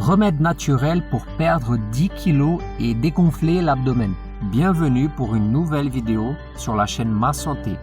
remède naturel pour perdre 10 kg et dégonfler l'abdomen. Bienvenue pour une nouvelle vidéo sur la chaîne Ma Santé.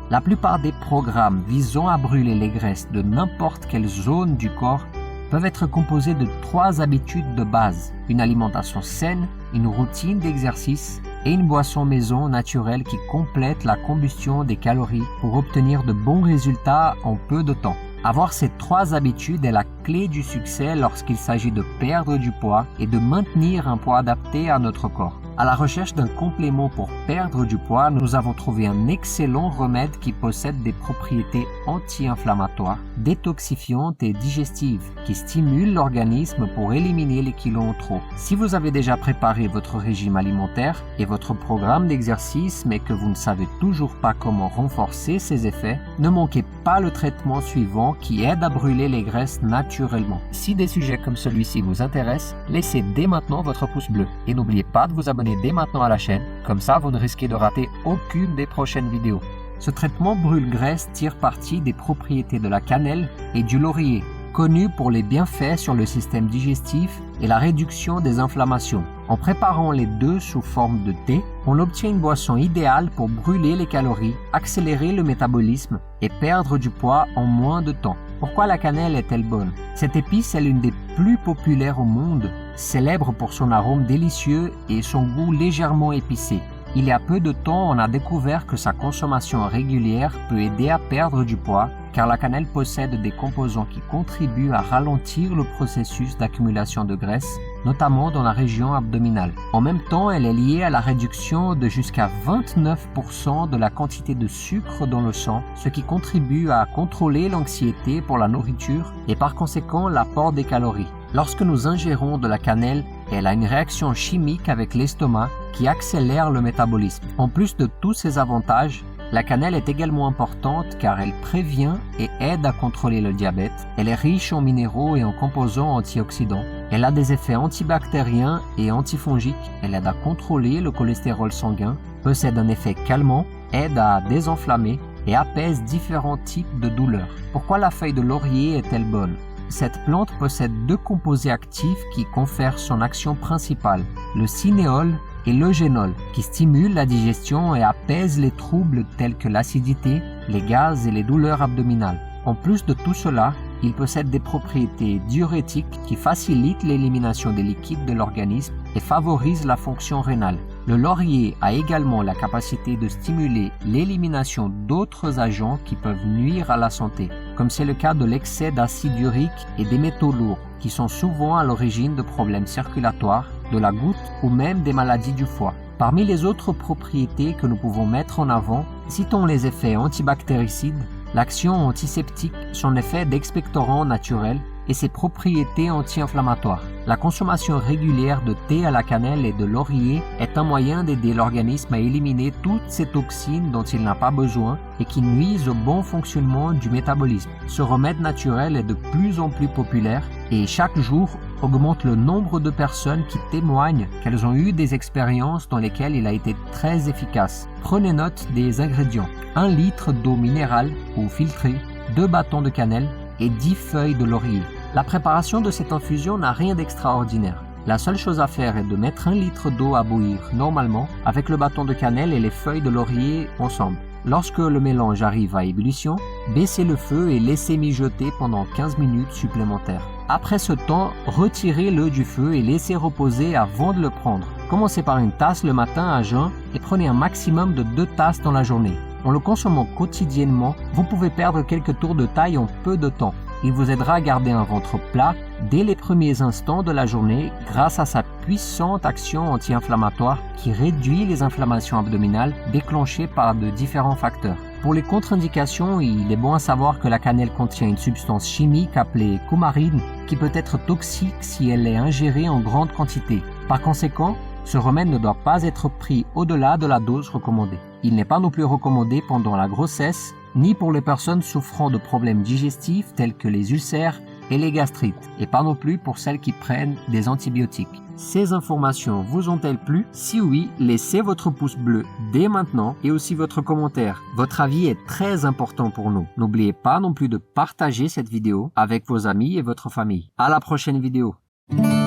La plupart des programmes visant à brûler les graisses de n'importe quelle zone du corps peuvent être composés de 3 habitudes de base: une alimentation saine, une routine d'exercice et une boisson maison naturelle qui complète la combustion des calories pour obtenir de bons résultats en peu de temps. Avoir ces 3 habitudes est la clé du succès lorsqu'il s'agit de perdre du poids et de maintenir un poids adapté à notre corps. À la recherche d'un complément pour perdre du poids, nous avons trouvé un excellent remède qui possède des propriétés anti-inflammatoires, détoxifiantes et digestives, qui stimulent l'organisme pour éliminer les kilos en trop. Si vous avez déjà préparé votre régime alimentaire et votre programme d'exercice, mais que vous ne savez toujours pas comment renforcer ses effets, ne manquez pas le traitement suivant qui aide à brûler les graisses naturellement. Si des sujets comme celui-ci vous intéressent, laissez dès maintenant votre pouce bleu et n'oubliez pas de vous abonner dès maintenant à la chaîne, comme ça vous ne risquez de rater aucune des prochaines vidéos. Ce traitement brûle-graisse tire parti des propriétés de la cannelle et du laurier, connus pour les bienfaits sur le système digestif et la réduction des inflammations. En préparant les deux sous forme de thé, on obtient une boisson idéale pour brûler les calories, accélérer le métabolisme et perdre du poids en moins de temps. Pourquoi la cannelle est-elle bonne? Cette épice est l'une des plus populaires au monde, célèbre pour son arôme délicieux et son goût légèrement épicé. Il y a peu de temps, on a découvert que sa consommation régulière peut aider à perdre du poids, car la cannelle possède des composants qui contribuent à ralentir le processus d'accumulation de graisse, notamment dans la région abdominale. En même temps, elle est liée à la réduction de jusqu'à 29% de la quantité de sucre dans le sang, ce qui contribue à contrôler l'anxiété pour la nourriture et par conséquent l'apport des calories. Lorsque nous ingérons de la cannelle, elle a une réaction chimique avec l'estomac qui accélère le métabolisme. En plus de tous ces avantages, la cannelle est également importante car elle prévient et aide à contrôler le diabète. Elle est riche en minéraux et en composants antioxydants. Elle a des effets antibactériens et antifongiques. Elle aide à contrôler le cholestérol sanguin, possède un effet calmant, aide à désenflammer et apaise différents types de douleurs. Pourquoi la feuille de laurier est-elle bonne? Cette plante possède 2 composés actifs qui confèrent son action principale, le cinéole et l'eugénol, qui stimulent la digestion et apaisent les troubles tels que l'acidité, les gaz et les douleurs abdominales. En plus de tout cela, il possède des propriétés diurétiques qui facilitent l'élimination des liquides de l'organisme et favorisent la fonction rénale. Le laurier a également la capacité de stimuler l'élimination d'autres agents qui peuvent nuire à la santé, comme c'est le cas de l'excès d'acide urique et des métaux lourds, qui sont souvent à l'origine de problèmes circulatoires, de la goutte ou même des maladies du foie. Parmi les autres propriétés que nous pouvons mettre en avant, citons les effets antibactéricides, l'action antiseptique, son effet d'expectorant naturel et ses propriétés anti-inflammatoires. La consommation régulière de thé à la cannelle et de laurier est un moyen d'aider l'organisme à éliminer toutes ces toxines dont il n'a pas besoin et qui nuisent au bon fonctionnement du métabolisme. Ce remède naturel est de plus en plus populaire et chaque jour augmente le nombre de personnes qui témoignent qu'elles ont eu des expériences dans lesquelles il a été très efficace. Prenez note des ingrédients: 1 litre d'eau minérale ou filtrée, 2 bâtons de cannelle et 10 feuilles de laurier. La préparation de cette infusion n'a rien d'extraordinaire. La seule chose à faire est de mettre 1 litre d'eau à bouillir normalement avec le bâton de cannelle et les feuilles de laurier ensemble. Lorsque le mélange arrive à ébullition, baissez le feu et laissez mijoter pendant 15 minutes supplémentaires. Après ce temps, retirez-le du feu et laissez reposer avant de le prendre. Commencez par une tasse le matin à jeun et prenez un maximum de 2 tasses dans la journée. En le consommant quotidiennement, vous pouvez perdre quelques tours de taille en peu de temps. Il vous aidera à garder un ventre plat dès les premiers instants de la journée grâce à sa puissante action anti-inflammatoire qui réduit les inflammations abdominales déclenchées par de différents facteurs. Pour les contre-indications, il est bon à savoir que la cannelle contient une substance chimique appelée coumarine qui peut être toxique si elle est ingérée en grande quantité. Par conséquent, ce remède ne doit pas être pris au-delà de la dose recommandée. Il n'est pas non plus recommandé pendant la grossesse, ni pour les personnes souffrant de problèmes digestifs tels que les ulcères et les gastrites, et pas non plus pour celles qui prennent des antibiotiques. Ces informations vous ont-elles plu? Si oui, laissez votre pouce bleu dès maintenant et aussi votre commentaire. Votre avis est très important pour nous. N'oubliez pas non plus de partager cette vidéo avec vos amis et votre famille. À la prochaine vidéo. Thank you.